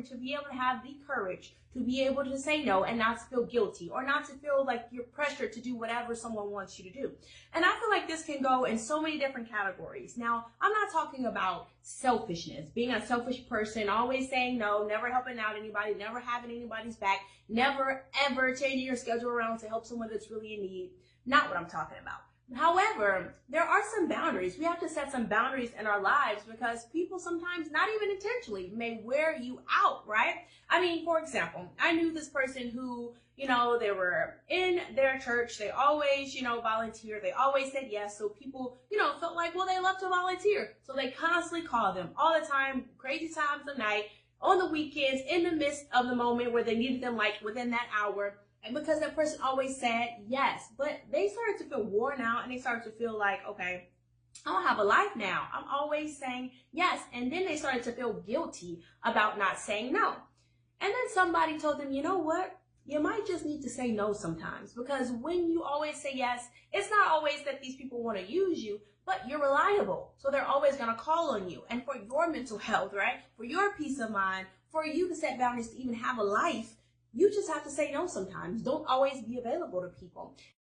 important to be able to have the courage to be able to say no and not to feel guilty or not to feel like you're pressured to do whatever someone wants you to do. And I feel like this can go in so many different categories. Now, I'm not talking about selfishness, being a selfish person, always saying no, never helping out anybody, never having anybody's back, never ever changing your schedule around to help someone that's really in need. Not what I'm talking about. However, there are some boundaries. We have to set some boundaries in our lives because people sometimes, not even intentionally, may wear you out, right? I mean, for example, I knew this person who, they were in their church. They always, volunteer. They always said yes. So people, felt like, well, they love to volunteer. So they constantly call them all the time, crazy times of night, on the weekends, in the midst of the moment where they needed them, like within that hour. And because that person always said yes, but they started to feel worn out and they started to feel like, okay, I don't have a life now. I'm always saying yes. And then they started to feel guilty about not saying no. And then somebody told them, you know what? You might just need to say no sometimes, because when you always say yes, it's not always that these people want to use you, but you're reliable. So they're always going to call on you. And for your mental health, right? For your peace of mind, for you to set boundaries to even have a life, you just have to say no sometimes. Don't always be available to people.